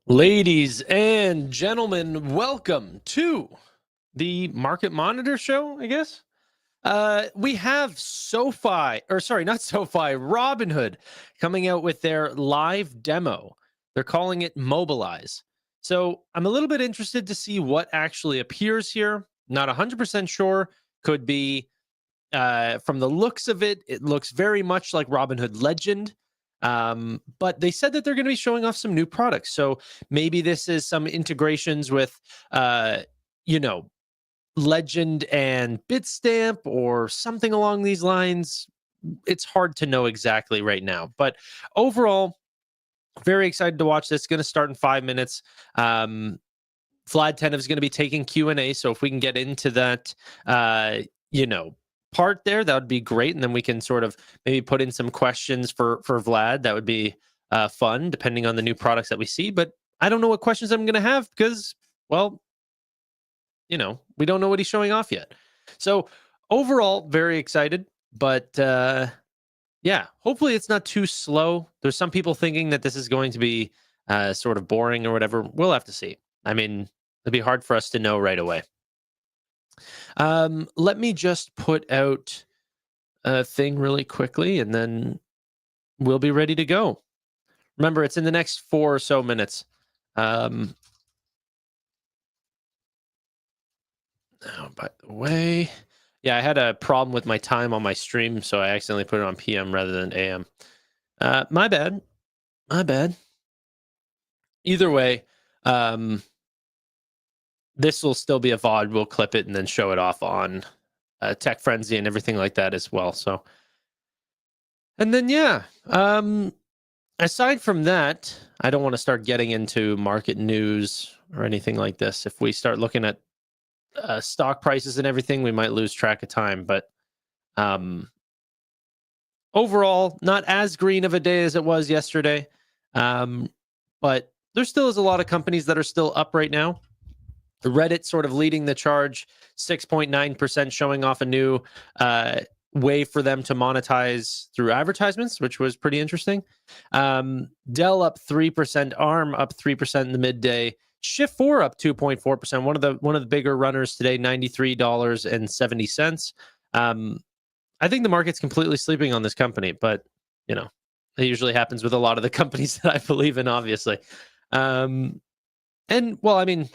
Ladies and gentlemen, welcome to the Market Monitor Show, I guess. We have SoFi, or sorry, not SoFi, Robinhood coming out with their live demo. They're calling it Mobilize. So I'm a little bit interested to see what actually appears here. Not 100% sure. Could be from the looks of it, it looks very much like Robinhood Legend. But they said that they're going to be showing off some new products. So maybe this is some integrations with, you know, Legend and Bitstamp or something along these lines. It's hard to know exactly right now. But overall, very excited to watch this. Going to start in 5 minutes. Vlad Tenev is going to be taking Q&A. So if we can get into that, part there, that would be great. And then we can sort of maybe put in some questions for Vlad. That would be fun, depending on the new products that we see. But I don't know what questions I'm going to have because, well, we don't know what he's showing off yet. So overall, very excited. But yeah, hopefully it's not too slow. There's some people thinking that this is going to be sort of boring or whatever. We'll have to see. I mean, it'll be hard for us to know right away. Let me just put out a thing really quickly and then we'll be ready to go. Remember, it's in the next 4 or so minutes. Oh, by the way, yeah, I had a problem with my time on my stream, so I accidentally put it on PM rather than AM. My bad. Either way, this will still be a VOD. We'll clip it and then show it off on Tech Frenzy and everything like that as well. So, and then yeah, aside from that, I don't want to start getting into market news or anything like this. If we start looking at stock prices and everything, we might lose track of time. But overall, not as green of a day as it was yesterday. But there still is a lot of companies that are still up right now. Reddit sort of leading the charge, 6.9% showing off a new way for them to monetize through advertisements, which was pretty interesting. Dell up 3%, ARM up 3% in the midday, Shift4 up 2.4%. One of the bigger runners today, $93.70. I think the market's completely sleeping on this company, but it usually happens with a lot of the companies that I believe in, obviously. And well, I mean,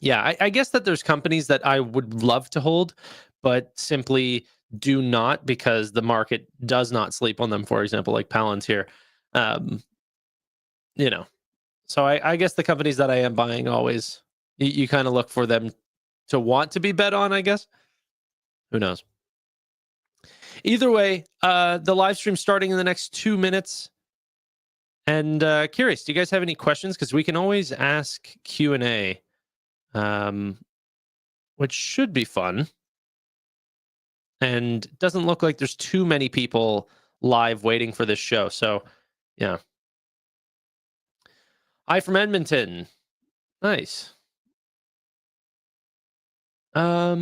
yeah, I guess that there's companies that I would love to hold, but simply do not because the market does not sleep on them. For example, like Palantir, So I guess the companies that I am buying always, you kind of look for them to want to be bet on, I guess. Who knows? Either way, the live stream starting in the next 2 minutes. And curious, do you guys have any questions? Because we can always ask Q&A. Which should be fun. And it doesn't look like there's too many people live waiting for this show. So, yeah. Hi from Edmonton. Nice. I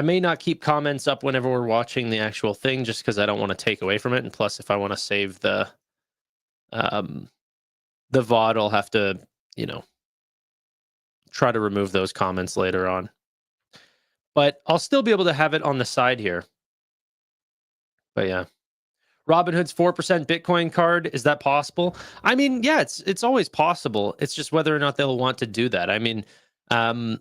may not keep comments up whenever we're watching the actual thing just because I don't want to take away from it. And plus, if I want to save the VOD, I'll have to, try to remove those comments later on. But I'll still be able to have it on the side here. But yeah. Robinhood's 4% Bitcoin card, is that possible? I mean, yeah, it's always possible. It's just whether or not they'll want to do that. I mean, I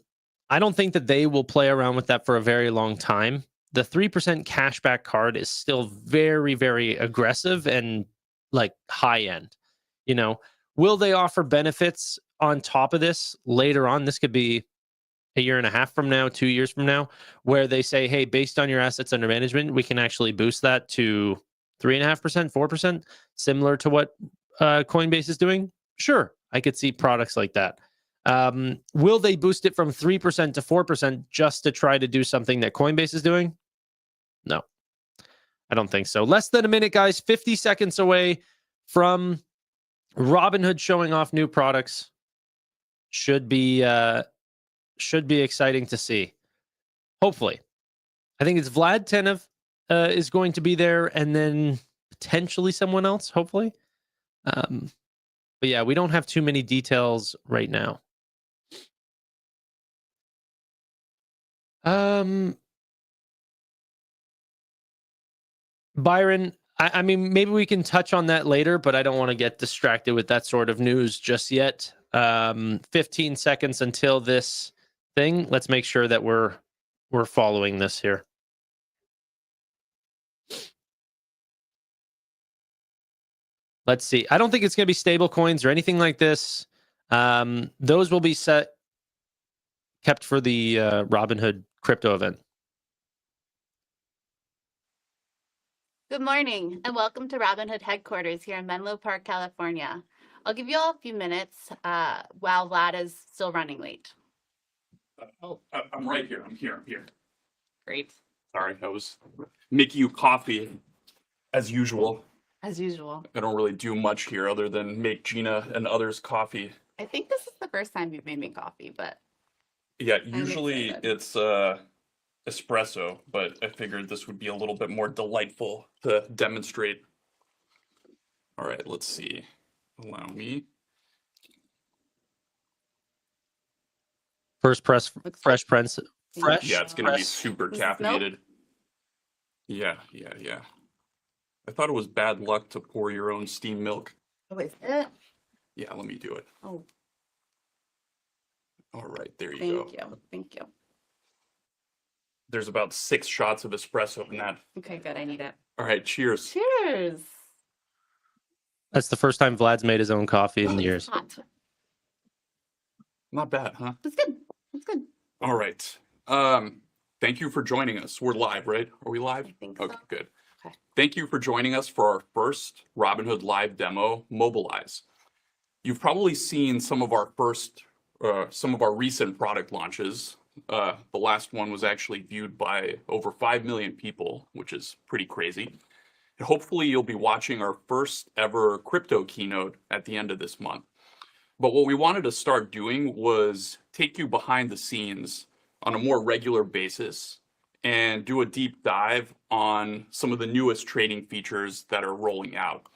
don't think that they will play around with that for a very long time. The 3% cashback card is still very, very aggressive and like high end. Will they offer benefits on top of this later on? This could be a year and a half from now, 2 years from now, where they say, hey, based on your assets under management, we can actually boost that to 3.5%, 4%, similar to what Coinbase is doing. Sure, I could see products like that. Will they boost it from 3% to 4% just to try to do something that Coinbase is doing? No, I don't think so. Less than a minute, guys. 50 seconds away from Robinhood showing off new products. Should be exciting to see. Hopefully. I think it's Vlad Tenev is going to be there, and then potentially someone else, hopefully. But yeah, we don't have too many details right now. Byron, I mean, maybe we can touch on that later, but I don't want to get distracted with that sort of news just yet. 15 seconds until this thing. Let's make sure that we're following this here. Let's see. I don't think it's going to be stable coins or anything like this. Those will be kept for the Robinhood crypto event. Good morning and welcome to Robinhood headquarters here in Menlo Park, California. I'll give you all a few minutes while Vlad is still running late. I'm right here. I'm here. Great. Sorry, I was making you coffee as usual. As usual. I don't really do much here other than make Gina and others coffee. I think this is the first time you've made me coffee, but yeah, usually it's espresso, but I figured this would be a little bit more delightful to demonstrate. All right, let's see. Allow me. First press, fresh prince. Fresh. Yeah, it's going to be super caffeinated. Yeah. I thought it was bad luck to pour your own steamed milk. Oh, is it? Yeah, let me do it. Oh. All right, there you go. Thank you. There's about 6 shots of espresso in that. Okay, good. I need it. All right, cheers. Cheers. That's the first time Vlad's made his own coffee in years. Hot. Not bad, huh? That's good. All right. Thank you for joining us. We're live, right? Are we live? I think so. Okay, good. Okay. Thank you for joining us for our first Robinhood live demo, Mobilize. You've probably seen some of our recent product launches. The last one was actually viewed by over 5 million people, which is pretty crazy. And hopefully you'll be watching our first ever crypto keynote at the end of this month. But what we wanted to start doing was take you behind the scenes on a more regular basis and do a deep dive on some of the newest trading features that are rolling out.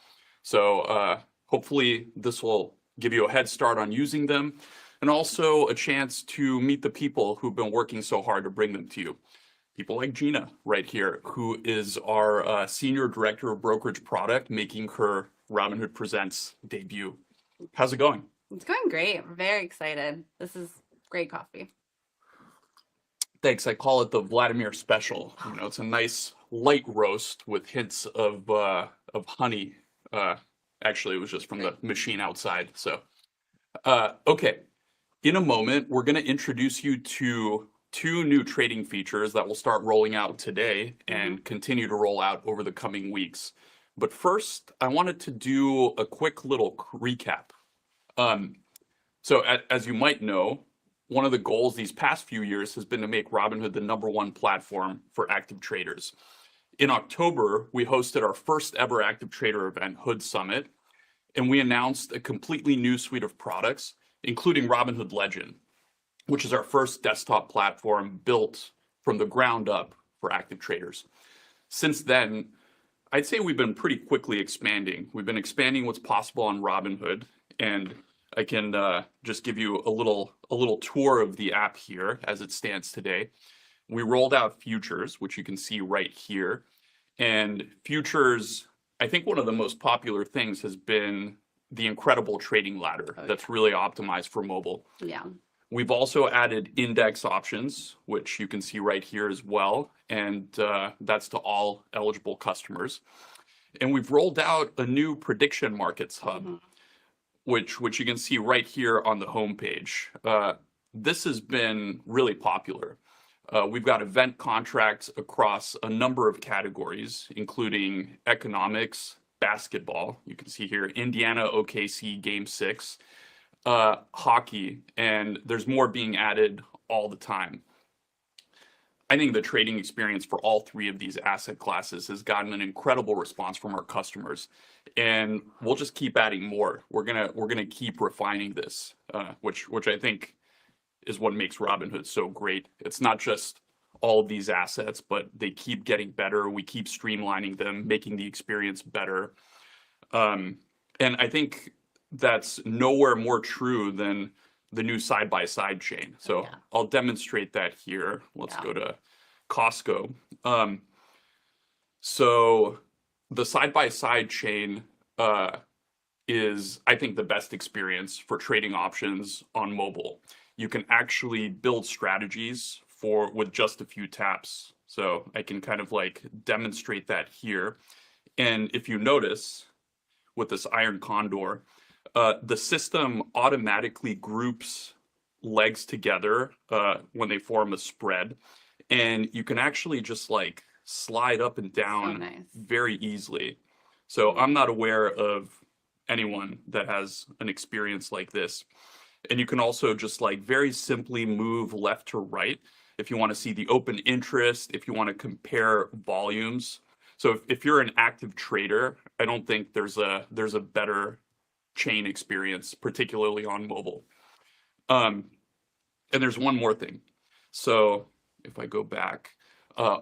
So hopefully this will give you a head start on using them and also a chance to meet the people who've been working so hard to bring them to you. People like Gina right here, who is our Senior Director of Brokerage Product, making her Robinhood Presents debut. How's it going? It's going great. We're very excited. This is great coffee. Thanks. I call it the Vladimir Special. You know, it's a nice light roast with hints of honey. Actually, it was just from the machine outside. So, okay. In a moment, we're going to introduce you to 2 new trading features that will start rolling out today and continue to roll out over the coming weeks. But first, I wanted to do a quick little recap. So as you might know, one of the goals these past few years has been to make Robinhood the #1 platform for active traders. In October, we hosted our first ever active trader event, Hood Summit, and we announced a completely new suite of products, including Robinhood Legend, which is our first desktop platform built from the ground up for active traders. Since then, I'd say we've been pretty quickly expanding. We've been expanding what's possible on Robinhood, and I can just give you a little tour of the app here as it stands today. We rolled out futures, which you can see right here. And futures, I think one of the most popular things has been the incredible trading ladder that's really optimized for mobile. Yeah. We've also added index options, which you can see right here as well. And that's to all eligible customers. And we've rolled out a new prediction markets hub, which you can see right here on the homepage. This has been really popular. We've got event contracts across a number of categories, including economics, basketball. You can see here, Indiana OKC Game 6, hockey, and there's more being added all the time. I think the trading experience for all 3 of these asset classes has gotten an incredible response from our customers, and we'll just keep adding more. We're gonna keep refining this, which I think is what makes Robinhood so great. It's not just all of these assets, but they keep getting better. We keep streamlining them, making the experience better. And I think that's nowhere more true than the new side-by-side chain. So yeah. I'll demonstrate that here. Let's Yeah. go to Costco. So the side-by-side chain is, I think, the best experience for trading options on mobile. You can actually build strategies with just a few taps. So I can kind of like demonstrate that here. And if you notice with this iron condor, the system automatically groups legs together when they form a spread. And you can actually just like slide up and down nice. very easily. So I'm not aware of anyone that has an experience like this. And you can also just like very simply move left to right if you want to see the open interest, if you want to compare volumes. So if you're an active trader, I don't think there's a better chain experience, particularly on mobile. And there's one more thing. So if I go back,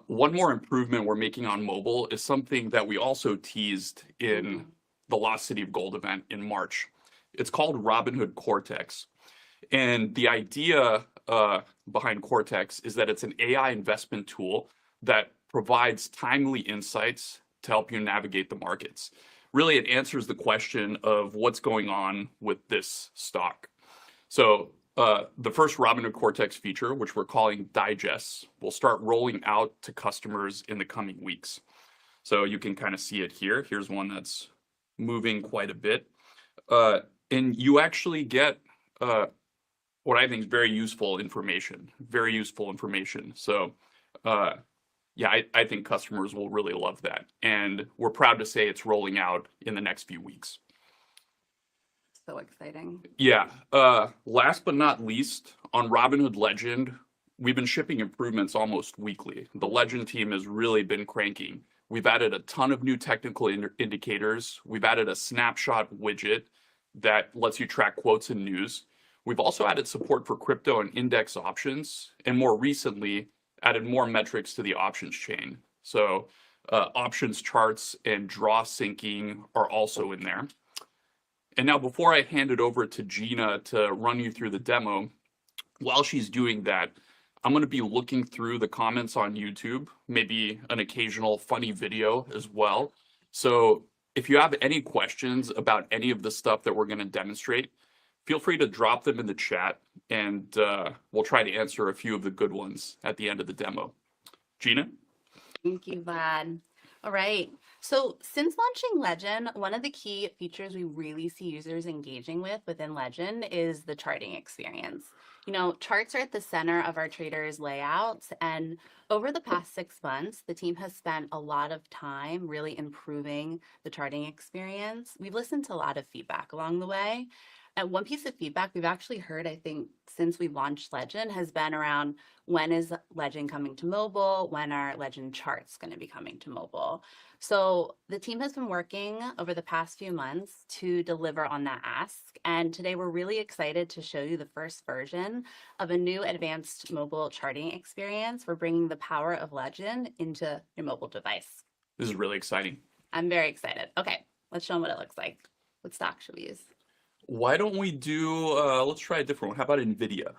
one more improvement we're making on mobile is something that we also teased in the Lost City of Gold event in March. It's called Robinhood Cortex. And the idea behind Cortex is that it's an AI investment tool that provides timely insights to help you navigate the markets. Really, it answers the question of what's going on with this stock. So the first Robinhood Cortex feature, which we're calling Digests, will start rolling out to customers in the coming weeks. So you can kind of see it here. Here's one that's moving quite a bit. And you actually get what I think is very useful information. So yeah, I think customers will really love that. And we're proud to say it's rolling out in the next few weeks. So exciting. Yeah. Last but not least, on Robinhood Legend, we've been shipping improvements almost weekly. The Legend team has really been cranking. We've added a ton of new technical indicators. We've added a snapshot widget that lets you track quotes and news. We've also added support for crypto and index options, and more recently, added more metrics to the options chain. So options charts and draw syncing are also in there. And now before I hand it over to Gina to run you through the demo, while she's doing that, I'm going to be looking through the comments on YouTube, maybe an occasional funny video as well. So if you have any questions about any of the stuff that we're going to demonstrate, feel free to drop them in the chat, and we'll try to answer a few of the good ones at the end of the demo. Gina? Thank you, Vlad. All right. So since launching Legend, one of the key features we really see users engaging with within Legend is the charting experience. You know, charts are at the center of our traders' layouts, and over the past 6 months, the team has spent a lot of time really improving the charting experience. We've listened to a lot of feedback along the way. And one piece of feedback we've actually heard, I think, since we launched Legend has been around when is Legend coming to mobile? When are Legend charts going to be coming to mobile? So the team has been working over the past few months to deliver on that ask. And today we're really excited to show you the first version of a new advanced mobile charting experience. We're bringing the power of Legend into your mobile device. This is really exciting. I'm very excited. Okay, let's show them what it looks like. What stock should we use? Why don't we do, let's try a different one. How about NVIDIA?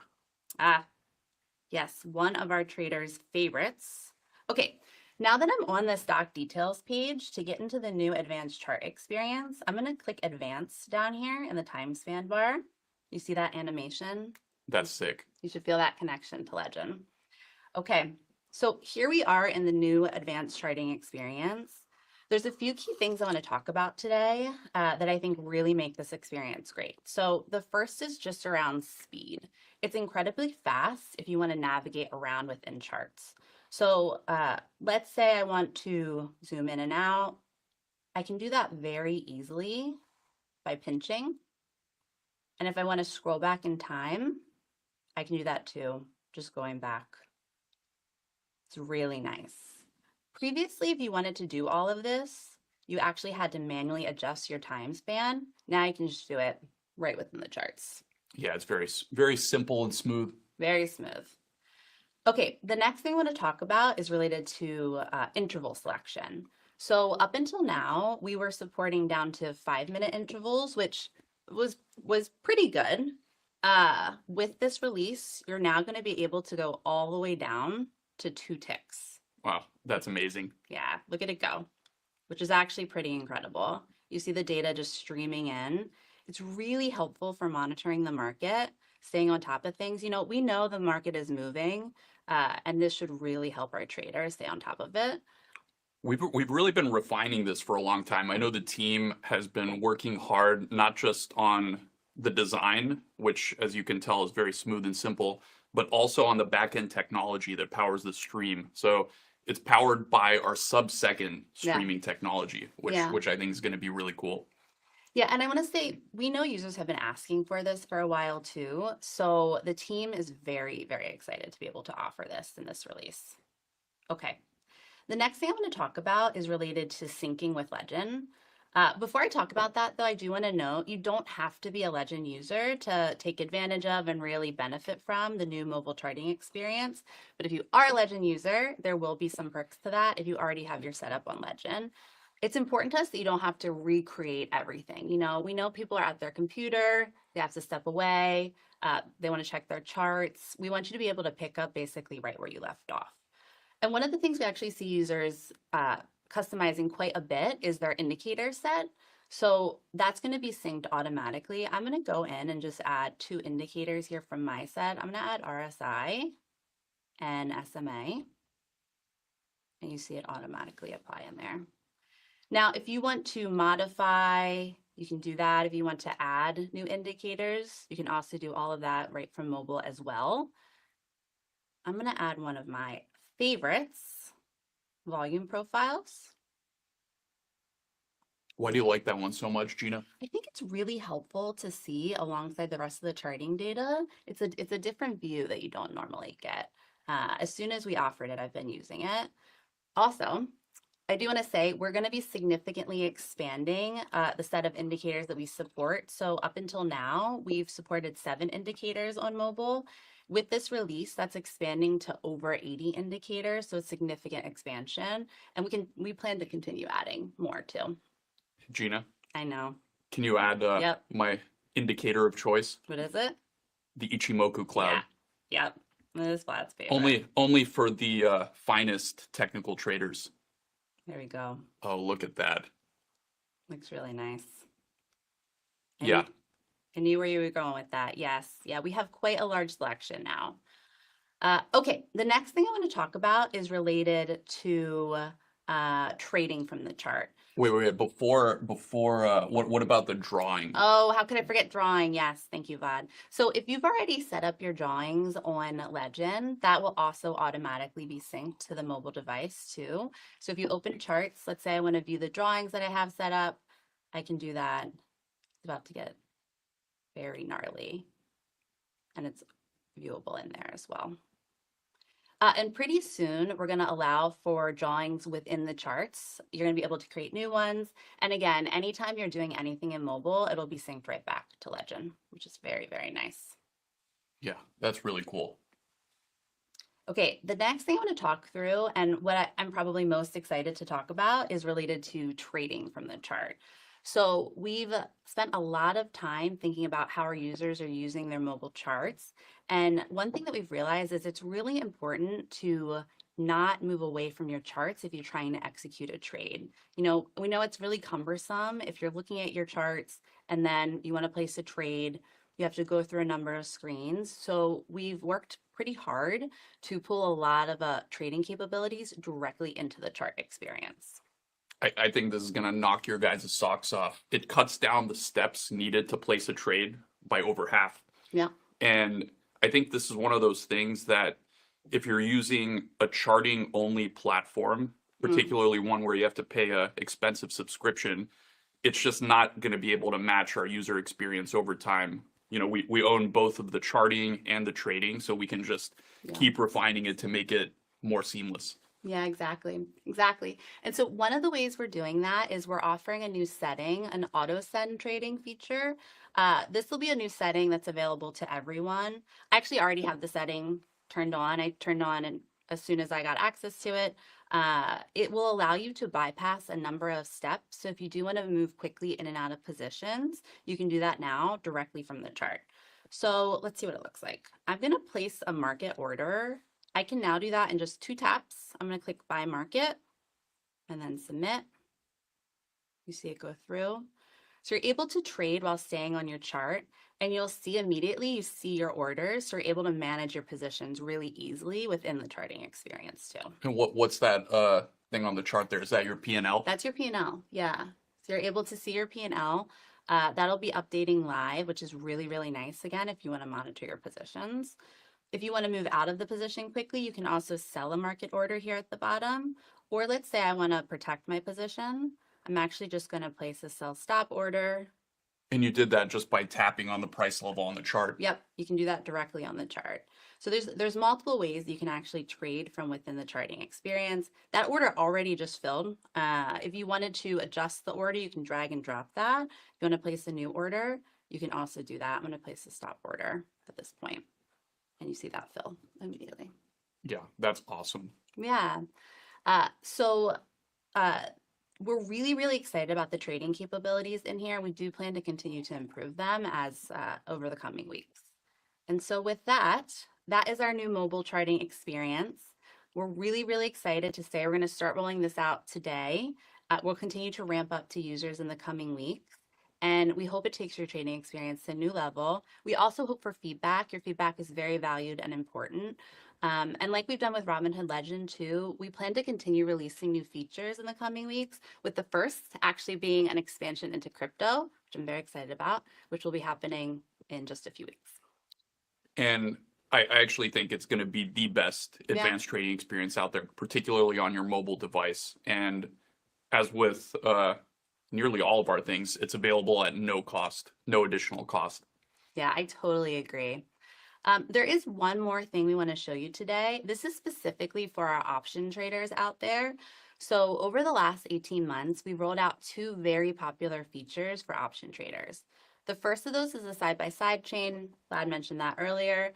Yes, one of our traders' favorites. Okay, now that I'm on the stock details page, to get into the new advanced chart experience, I'm going to click advanced down here in the time span bar. You see that animation? That's sick. You should feel that connection to Legend. Okay, so here we are in the new advanced charting experience. There's a few key things I want to talk about today that I think really make this experience great. So the first is just around speed. It's incredibly fast if you want to navigate around within charts. So let's say I want to zoom in and out. I can do that very easily by pinching. And if I want to scroll back in time, I can do that too, just going back. It's really nice. Previously, if you wanted to do all of this, you actually had to manually adjust your time span. Now you can just do it right within the charts. Yeah, it's very, very simple and smooth. Very smooth. Okay, the next thing I want to talk about is related to interval selection. So up until now, we were supporting down to 5-minute intervals, which was pretty good. With this release, you're now going to be able to go all the way down to 2 ticks. Wow, that's amazing. Yeah, look at it go, which is actually pretty incredible. You see the data just streaming in. It's really helpful for monitoring the market, staying on top of things. You know, we know the market is moving, and this should really help our traders stay on top of it. We've really been refining this for a long time. I know the team has been working hard, not just on the design, which as you can tell is very smooth and simple, but also on the back end technology that powers the stream. So it's powered by our sub-second Yeah. streaming technology, Yeah. which I think is going to be really cool. Yeah, and I want to say we know users have been asking for this for a while too. So the team is very, very excited to be able to offer this in this release. Okay. The next thing I'm going to talk about is related to syncing with Legend. Before I talk about that, though, I do want to note you don't have to be a Legend user to take advantage of and really benefit from the new mobile charting experience. But if you are a Legend user, there will be some perks to that if you already have your setup on Legend. It's important to us that you don't have to recreate everything. You know, we know people are at their computer, they have to step away, they want to check their charts. We want you to be able to pick up basically right where you left off. And one of the things we actually see users customizing quite a bit is their indicator set. So that's going to be synced automatically. I'm going to go in and just add 2 indicators here from my set. I'm going to add RSI and SMA. And you see it automatically apply in there. Now, if you want to modify, you can do that. If you want to add new indicators, you can also do all of that right from mobile as well. I'm going to add one of my favorites, volume profiles. Why do you like that one so much, Gina? I think it's really helpful to see alongside the rest of the charting data. It's a different view that you don't normally get. As soon as we offered it, I've been using it. Also, I do want to say we're going to be significantly expanding the set of indicators that we support. So up until now, we've supported 7 indicators on mobile. With this release, that's expanding to over 80 indicators, so a significant expansion. And we plan to continue adding more too. Gina, I know. can you add Yep. my indicator of choice? What is it? The Ichimoku cloud. Yeah. Yep. This is Vlad's favorite. Only for the finest technical traders. There we go. Oh, look at that. Looks really nice. Yeah. I knew where you were going with that. Yes. Yeah, we have quite a large selection now. Okay, the next thing I want to talk about is related to trading from the chart. Wait. Before, what about the drawing? Oh, how could I forget drawing? Yes, thank you, Vlad. So if you've already set up your drawings on Legend, that will also automatically be synced to the mobile device too. So if you open charts, let's say I want to view the drawings that I have set up, I can do that. It's about to get very gnarly, and it's viewable in there as well. And pretty soon, we're going to allow for drawings within the charts. You're going to be able to create new ones. And again, anytime you're doing anything in mobile, it'll be synced right back to Legend, which is very, very nice. Yeah, that's really cool. Okay, the next thing I want to talk through, and what I'm probably most excited to talk about, is related to trading from the chart. So we've spent a lot of time thinking about how our users are using their mobile charts. And one thing that we've realized is it's really important to not move away from your charts if you're trying to execute a trade. You know, we know it's really cumbersome if you're looking at your charts and then you want to place a trade, you have to go through a number of screens. So we've worked pretty hard to pull a lot of trading capabilities directly into the chart experience. I think this is going to knock your guys' socks off. It cuts down the steps needed to place a trade by over half. Yeah. And I think this is one of those things that if you're using a charting only platform, particularly one where you have to pay a expensive subscription, it's just not going to be able to match our user experience over time. You know, we own both of the charting and the trading, so we can just keep refining it to make it more seamless. Yeah, exactly. And so one of the ways we're doing that is we're offering a new setting, an auto send trading feature. This will be a new setting that's available to everyone. I actually already have the setting turned on. I turned on and as soon as I got access to it. It will allow you to bypass a number of steps. So if you do want to move quickly in and out of positions, you can do that now directly from the chart. So let's see what it looks like. I'm going to place a market order. I can now do that in just 2 taps. I'm going to click buy market and then submit. You see it go through. So you're able to trade while staying on your chart, and you'll see immediately you see your orders. So you're able to manage your positions really easily within the charting experience too. And what's that thing on the chart there? Is that your P&L? That's your P&L, yeah. So you're able to see your P&L. That'll be updating live, which is really, really nice again if you want to monitor your positions. If you want to move out of the position quickly, you can also sell a market order here at the bottom. Or let's say I want to protect my position. I'm actually just going to place a sell stop order. And you did that just by tapping on the price level on the chart. Yep, you can do that directly on the chart. So there's multiple ways you can actually trade from within the charting experience. That order already just filled. If you wanted to adjust the order, you can drag and drop that. If you want to place a new order, you can also do that. I'm going to place a stop order at this point, and you see that fill immediately. Yeah, that's awesome. Yeah. So we're really, really excited about the trading capabilities in here. We do plan to continue to improve them as over the coming weeks. And so with that, that is our new mobile charting experience. We're really, really excited to say we're going to start rolling this out today. We'll continue to ramp up to users in the coming weeks. And we hope it takes your trading experience to a new level. We also hope for feedback. Your feedback is very valued and important. And like we've done with Robinhood Legend too, we plan to continue releasing new features in the coming weeks, with the first actually being an expansion into crypto, which I'm very excited about, which will be happening in just a few weeks. And I actually think it's going to be the best advanced trading experience out there, particularly on your mobile device. And as with nearly all of our things, it's available at no cost, no additional cost. Yeah, I totally agree. There is one more thing we want to show you today. This is specifically for our option traders out there. So over the last 18 months, we rolled out 2 very popular features for option traders. The first of those is the side-by-side chain. Vlad mentioned that earlier.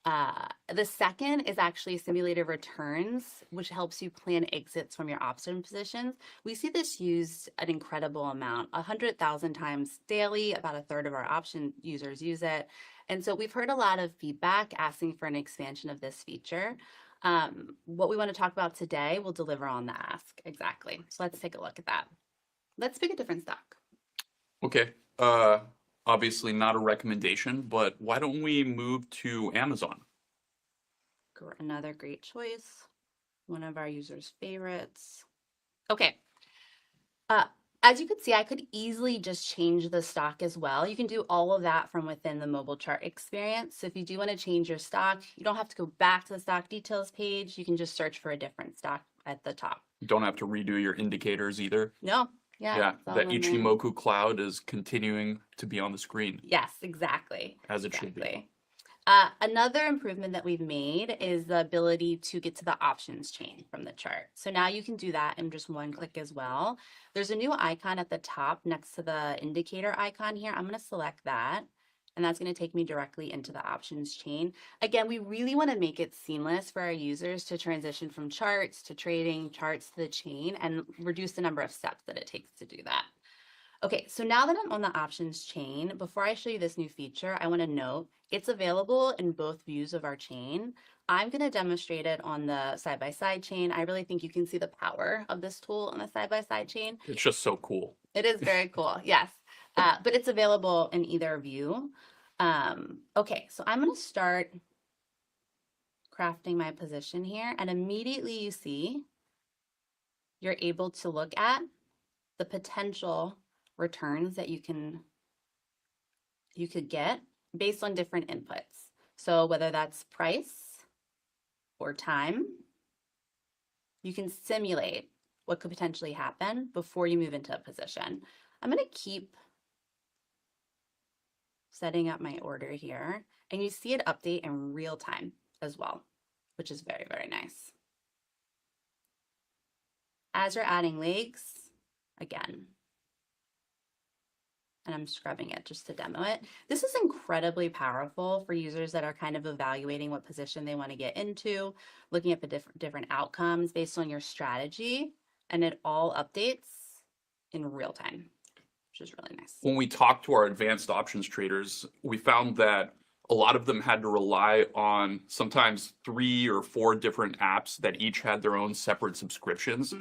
The second is actually simulated returns, which helps you plan exits from your option positions. We see this used an incredible amount, 100,000 times daily. About a third of our option users use it. And so we've heard a lot of feedback asking for an expansion of this feature. What we want to talk about today will deliver on the ask. Exactly. So let's take a look at that. Let's pick a different stock. Okay. Obviously not a recommendation, but why don't we move to Amazon? Another great choice. One of our users' favorites. Okay. As you can see, I could easily just change the stock as well. You can do all of that from within the mobile chart experience. So if you do want to change your stock, you don't have to go back to the stock details page. You can just search for a different stock at the top. You don't have to redo your indicators either. No. Yeah. The Ichimoku cloud is continuing to be on the screen. Yes, exactly. As it should be. Another improvement that we've made is the ability to get to the options chain from the chart. So now you can do that in just one click as well. There's a new icon at the top next to the indicator icon here. I'm going to select that, and that's going to take me directly into the options chain. Again, we really want to make it seamless for our users to transition from charts to trading, charts to the chain, and reduce the number of steps that it takes to do that. Okay, so now that I'm on the options chain, before I show you this new feature, I want to note it's available in both views of our chain. I'm going to demonstrate it on the side-by-side chain. I really think you can see the power of this tool on the side-by-side chain. It's just so cool. It is very cool, yes. But it's available in either view. Okay, so I'm going to start crafting my position here, and immediately you see you're able to look at the potential returns that you could get based on different inputs. So whether that's price or time, you can simulate what could potentially happen before you move into a position. I'm going to keep setting up my order here, and you see it update in real time as well, which is very, very nice. As you're adding legs, again, and I'm scrubbing it just to demo it. This is incredibly powerful for users that are kind of evaluating what position they want to get into, looking at the different outcomes based on your strategy, and it all updates in real time, which is really nice. When we talked to our advanced options traders, we found that a lot of them had to rely on sometimes 3 or 4 different apps that each had their own separate subscriptions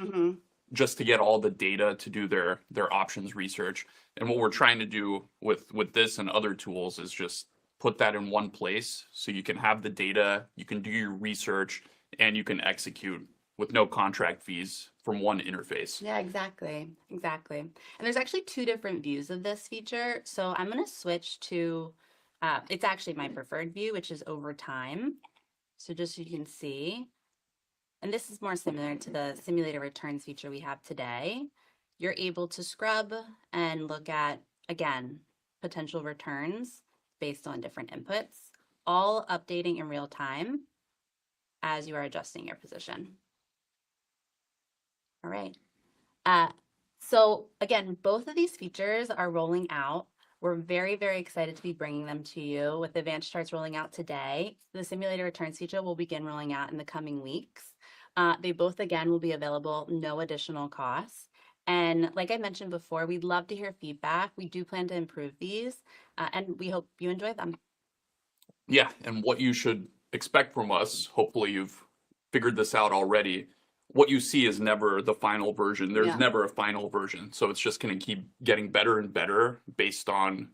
just to get all the data to do their options research. And what we're trying to do with this and other tools is just put that in one place so you can have the data, you can do your research, and you can execute with no contract fees from one interface. Yeah, exactly. Exactly. And there's actually 2 different views of this feature. So I'm going to switch to, it's actually my preferred view, which is over time. So just so you can see, and this is more similar to the simulator returns feature we have today. You're able to scrub and look at, again, potential returns based on different inputs, all updating in real time as you are adjusting your position. All right. So again, both of these features are rolling out. We're very, very excited to be bringing them to you with advanced charts rolling out today. The simulator returns feature will begin rolling out in the coming weeks. They both, again, will be available, no additional costs. And like I mentioned before, we'd love to hear feedback. We do plan to improve these, and we hope you enjoy them. Yeah, and what you should expect from us, hopefully you've figured this out already, what you see is never the final version. There's Yeah. never a final version. So it's just going to keep getting better and better based on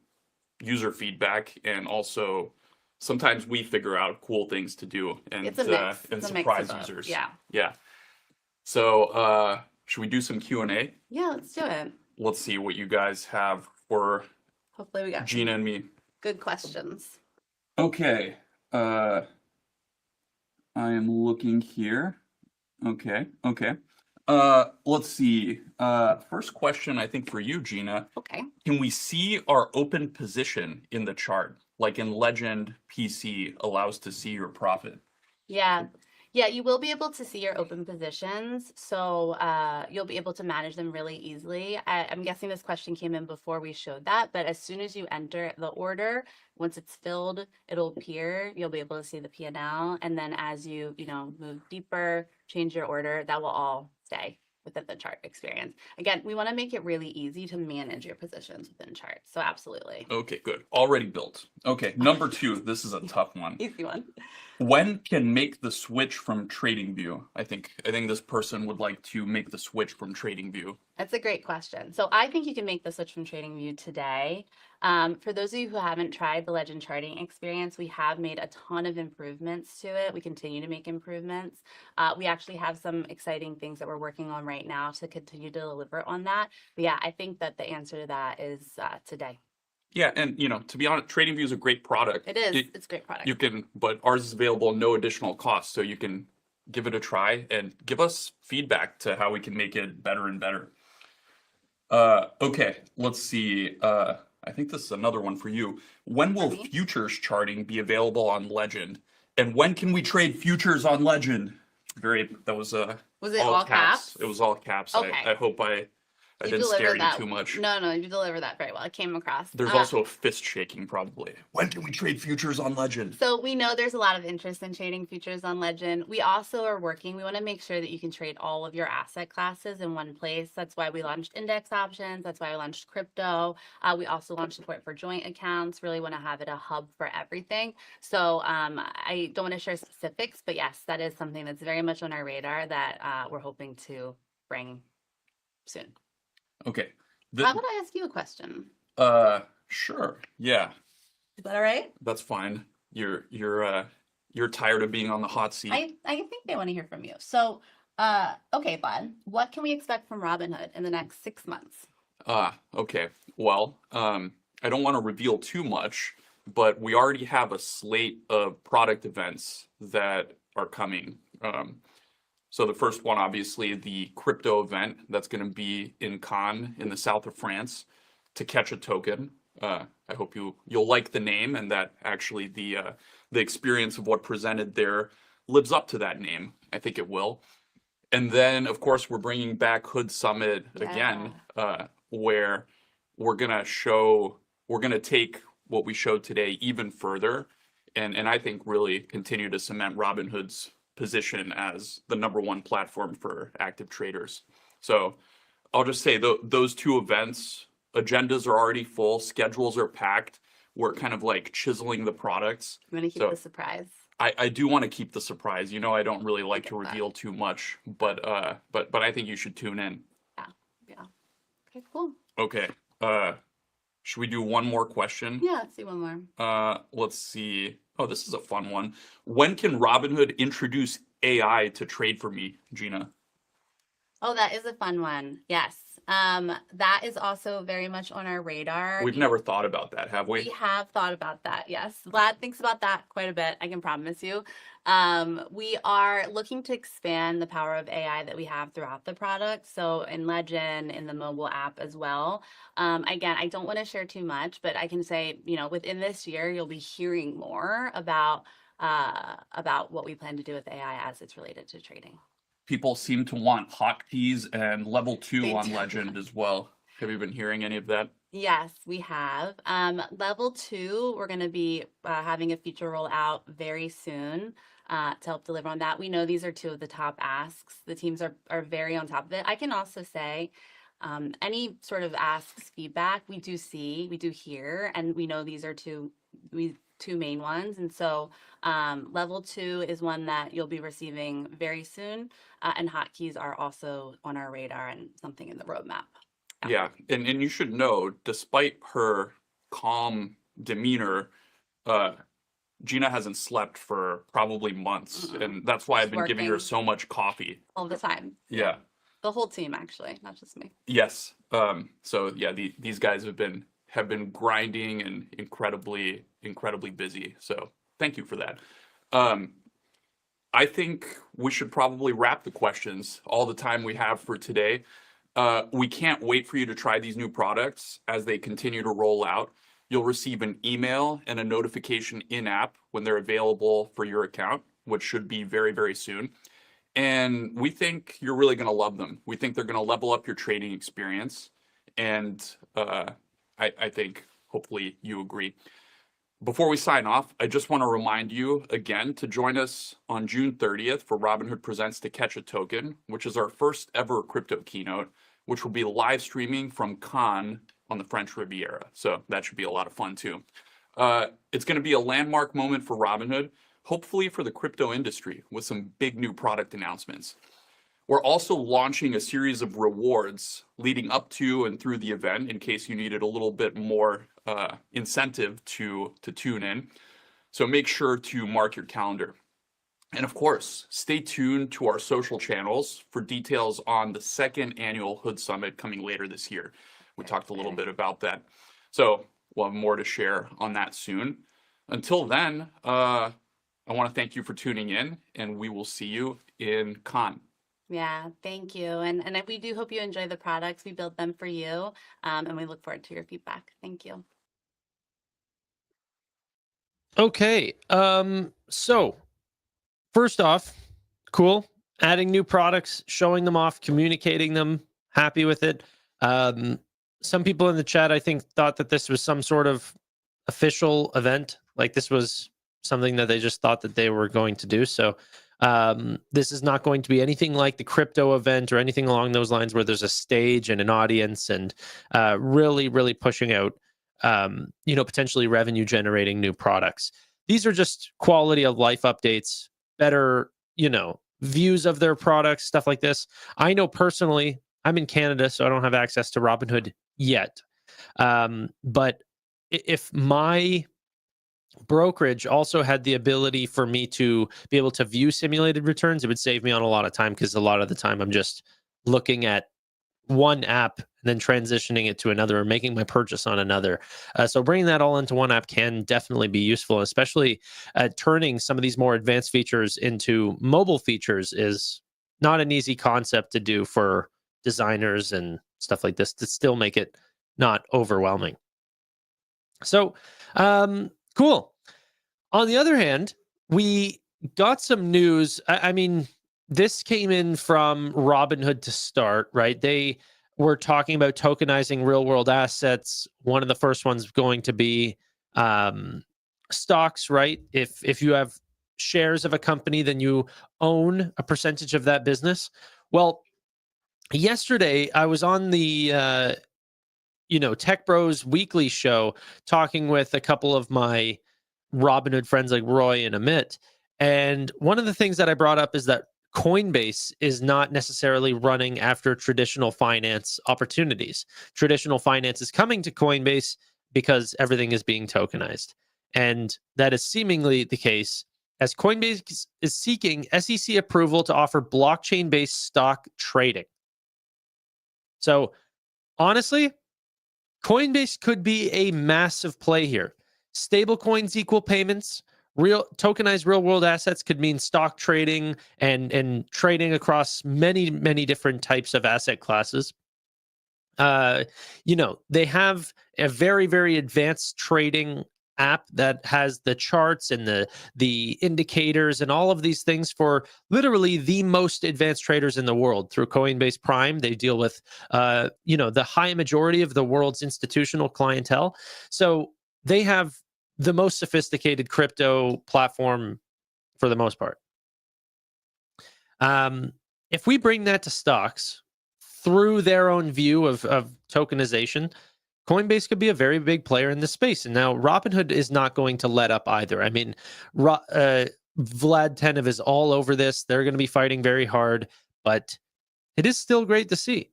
user feedback. And also sometimes we figure out cool things to do and, It's a mix. and It's a mix surprise of both. users. Yeah. Yeah. So should we do some Q&A? Yeah, let's do it. Let's see what you guys have for Hopefully we got some Gina and me. good questions. Okay. I am looking here. Okay. Let's see. First question, I think for you, Gina. Okay. Can we see our open position in the chart? Like in Legend PC allows to see your profit. Yeah. Yeah, you will be able to see your open positions. So you'll be able to manage them really easily. I'm guessing this question came in before we showed that, but as soon as you enter the order, once it's filled, it'll appear. You'll be able to see the P&L. And then as you move deeper, change your order, that will all stay within the chart experience. Again, we want to make it really easy to manage your positions within charts. So absolutely. Okay, good. Already built. Okay, number 2. This is a tough one. Easy one. When can make the switch from TradingView? I think this person would like to make the switch from TradingView. That's a great question. So I think you can make the switch from TradingView today. For those of you who haven't tried the Legend charting experience, we have made a ton of improvements to it. We continue to make improvements. We actually have some exciting things that we're working on right now to continue to deliver on that. But yeah, I think that the answer to that is today. Yeah, and to be honest, TradingView is a great product. It is. It's a great product. You can, but ours is available at no additional cost, so you can give it a try and give us feedback to how we can make it better and better. Okay, let's see. I think this is another one for you. When will futures charting be available on Legend? And when can we trade futures on Legend? That was Was it all caps? It was all caps. Okay. I hope I didn't scare you too much. No, you delivered that very well. It came across. There's also a fist shaking probably. When can we trade futures on Legend? So we know there's a lot of interest in trading futures on Legend. We also are working. We want to make sure that you can trade all of your asset classes in one place. That's why we launched index options. That's why we launched crypto. We also launched support for joint accounts. Really want to have it a hub for everything. So I don't want to share specifics, but yes, that is something that's very much on our radar that we're hoping to bring soon. Okay. How about I ask you a question? Sure. Yeah. Is that all right? That's fine. You're tired of being on the hot seat. I think they want to hear from you. So, okay, Bud, what can we expect from Robinhood in the next 6 months? Okay. Well, I don't want to reveal too much, but we already have a slate of product events that are coming. So the first one, obviously, the crypto event that's going to be in Cannes in the south of France to catch a token. I hope you'll like the name and that actually the experience of what presented there lives up to that name. I think it will. And then, of course, we're bringing back Hood Summit again, where we're gonna take what we showed today even further, and I think really continue to cement Robinhood's position as the #1 platform for active traders. So I'll just say those two events, agendas are already full, schedules are packed. We're kind of like chiseling the products. I'm gonna keep So the surprise. I do want to keep the surprise. You know, I don't really like get to that. reveal too much, but I think you should tune in. Yeah. Okay, cool. Okay. Should we do one more question? Yeah, let's see one more. Let's see. Oh, this is a fun one. When can Robinhood introduce AI to trade for me, Gina? Oh, that is a fun one. Yes. That is also very much on our radar. We've never thought about that, have We we? have thought about that. Yes. Vlad thinks about that quite a bit, I can promise you. We are looking to expand the power of AI that we have throughout the product. So in Legend, in the mobile app as well. Again, I don't want to share too much, but I can say, within this year, you'll be hearing more about what we plan to do with AI as it's related to trading. People seem to want hotkeys and level 2 They on do. Legend as well. Have you been hearing any of that? Yes, we have. Level 2, we're going to be having a feature roll out very soon to help deliver on that. We know these are two of the top asks. The teams are very on top of it. I can also say any sort of asks, feedback, we do hear, and we know these are two main ones. And so level 2 is one that you'll be receiving very soon. And hotkeys are also on our radar and something in the roadmap. Yeah, and you should know, despite her calm demeanor, Gina hasn't slept for probably months, Mm-mm. and that's why I've She's been giving her working. so much coffee. All the time. Yeah. The whole team, actually, not just me. Yes. So yeah, these guys have been grinding and incredibly busy. So thank you for that. I think we should probably wrap the questions, all the time we have for today. We can't wait for you to try these new products as they continue to roll out. You'll receive an email and a notification in-app when they're available for your account, which should be very, very soon. And we think you're really going to love them. We think they're going to level up your trading experience. And I think hopefully you agree. Before we sign off, I just want to remind you again to join us on June 30th for Robinhood Presents To Catch a Token, which is our first ever crypto keynote, which will be live streaming from Cannes on the French Riviera. So that should be a lot of fun too. It's going to be a landmark moment for Robinhood, hopefully for the crypto industry, with some big new product announcements. We're also launching a series of rewards leading up to and through the event in case you needed a little bit more incentive to tune in. So make sure to mark your calendar. And of course, stay tuned to our social channels for details on the second annual Hood Summit coming later this year. We talked a little bit about that. So we'll have more to share on that soon. Until then, I want to thank you for tuning in, and we will see you in Cannes. Yeah, thank you. And we do hope you enjoy the products. We build them for you, and we look forward to your feedback. Thank you. Okay. So first off, cool. Adding new products, showing them off, communicating them, happy with it. Some people in the chat, I think, thought that this was some sort of official event. Like this was something that they just thought that they were going to do. So this is not going to be anything like the crypto event or anything along those lines where there's a stage and an audience and really, really pushing out, potentially revenue generating new products. These are just quality of life updates, better, views of their products, stuff like this. I know personally, I'm in Canada, so I don't have access to Robinhood yet. But if my brokerage also had the ability for me to be able to view simulated returns, it would save me on a lot of time because a lot of the time I'm just looking at one app and then transitioning it to another or making my purchase on another. So bringing that all into one app can definitely be useful, especially turning some of these more advanced features into mobile features is not an easy concept to do for designers and stuff like this to still make it not overwhelming. So, cool. On the other hand, we got some news. I mean, this came in from Robinhood to start, right? They we're talking about tokenizing real world assets. One of the first ones going to be stocks, right? If you have shares of a company, then you own a percentage of that business. Well, yesterday I was on the Tech Bros weekly show talking with a couple of my Robinhood friends like Roy and Amit. And one of the things that I brought up is that Coinbase is not necessarily running after traditional finance opportunities. Traditional finance is coming to Coinbase because everything is being tokenized. And that is seemingly the case as Coinbase is seeking SEC approval to offer blockchain based stock trading. So, honestly, Coinbase could be a massive play here. Stable coins equal payments. Tokenized real world assets could mean stock trading and trading across many different types of asset classes. They have a very advanced trading app that has the charts and the indicators and all of these things for literally the most advanced traders in the world through Coinbase Prime. They deal with the high majority of the world's institutional clientele. So they have the most sophisticated crypto platform for the most part. If we bring that to stocks through their own view of tokenization, Coinbase could be a very big player in this space. And now Robinhood is not going to let up either. I mean, Vlad Tenev is all over this. They're going to be fighting very hard, but it is still great to see.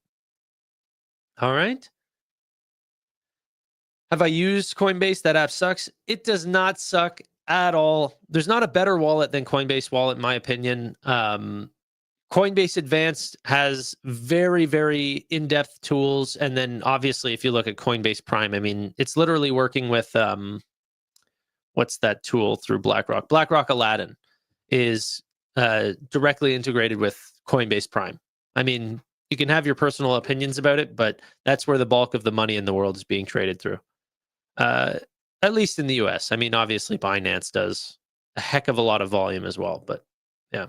All right. Have I used Coinbase? That app sucks. It does not suck at all. There's not a better wallet than Coinbase Wallet, in my opinion. Coinbase Advanced has very in-depth tools. And then obviously, if you look at Coinbase Prime, I mean, it's literally working with, what's that tool through BlackRock? BlackRock Aladdin is directly integrated with Coinbase Prime. I mean, you can have your personal opinions about it, but that's where the bulk of the money in the world is being traded through. At least in the US. I mean, obviously Binance does a heck of a lot of volume as well, but yeah.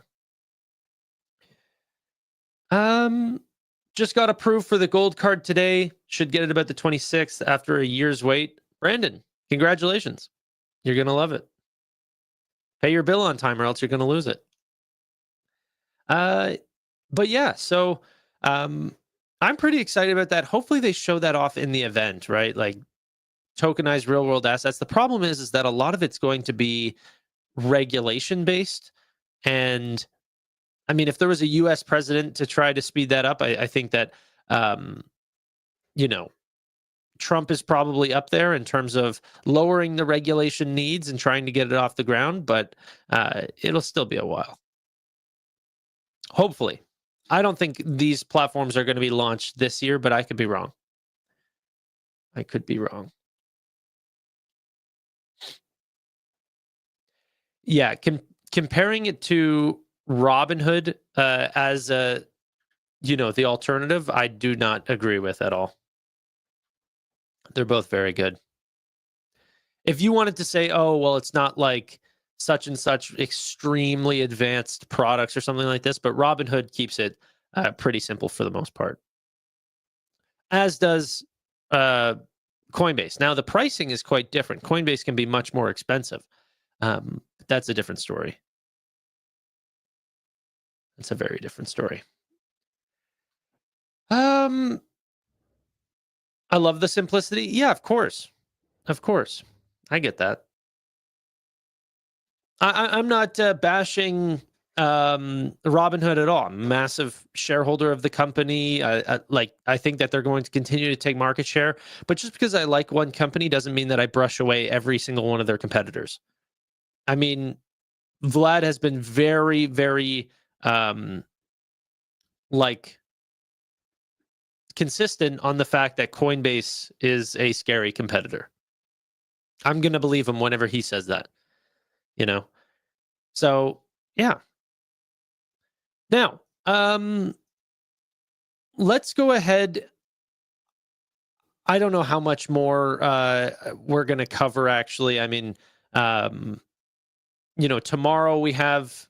Just got approved for the gold card today. Should get it about the 26th after a year's wait. Brandon, congratulations. You're going to love it. Pay your bill on time or else you're going to lose it. But yeah, so I'm pretty excited about that. Hopefully they show that off in the event, right? Like tokenized real world assets. The problem is that a lot of it's going to be regulation based. And I mean, if there was a US president to try to speed that up, I think that, Trump is probably up there in terms of lowering the regulation needs and trying to get it off the ground, but it'll still be a while. Hopefully. I don't think these platforms are going to be launched this year, but I could be wrong. I could be wrong. Yeah, comparing it to Robinhood as the alternative, I do not agree with at all. They're both very good. If you wanted to say, oh, well, it's not like such and such extremely advanced products or something like this, but Robinhood keeps it pretty simple for the most part. As does Coinbase. Now, the pricing is quite different. Coinbase can be much more expensive. That's a different story. It's a very different story. I love the simplicity. Yeah, of course. Of course. I get that. I'm not bashing Robinhood at all. Massive shareholder of the company. I think that they're going to continue to take market share. But just because I like one company doesn't mean that I brush away every single one of their competitors. I mean, Vlad has been very consistent on the fact that Coinbase is a scary competitor. I'm going to believe him whenever he says that, So, yeah. Now, let's go ahead. I don't know how much more we're going to cover, actually. I mean, tomorrow we have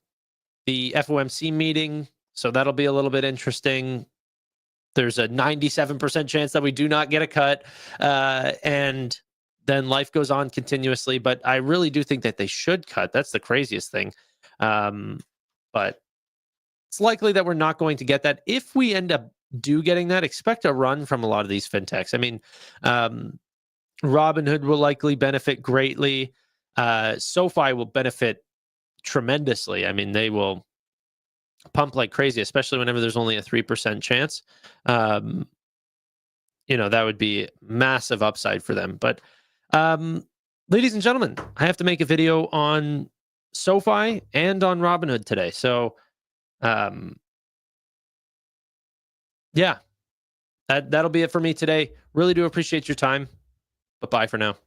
the FOMC meeting, so that'll be a little bit interesting. there's a 97% chance that we do not get a cut. And then life goes on continuously. But I really do think that they should cut. That's the craziest thing. But it's likely that we're not going to get that. If we end up getting that, expect a run from a lot of these fintechs. I mean, Robinhood will likely benefit greatly. SoFi will benefit tremendously. I mean, they will pump like crazy, especially whenever there's only a 3% chance. That would be massive upside for them. But ladies and gentlemen, I have to make a video on SoFi and on Robinhood today. So yeah, that'll be it for me today. Really do appreciate your time, but bye for now.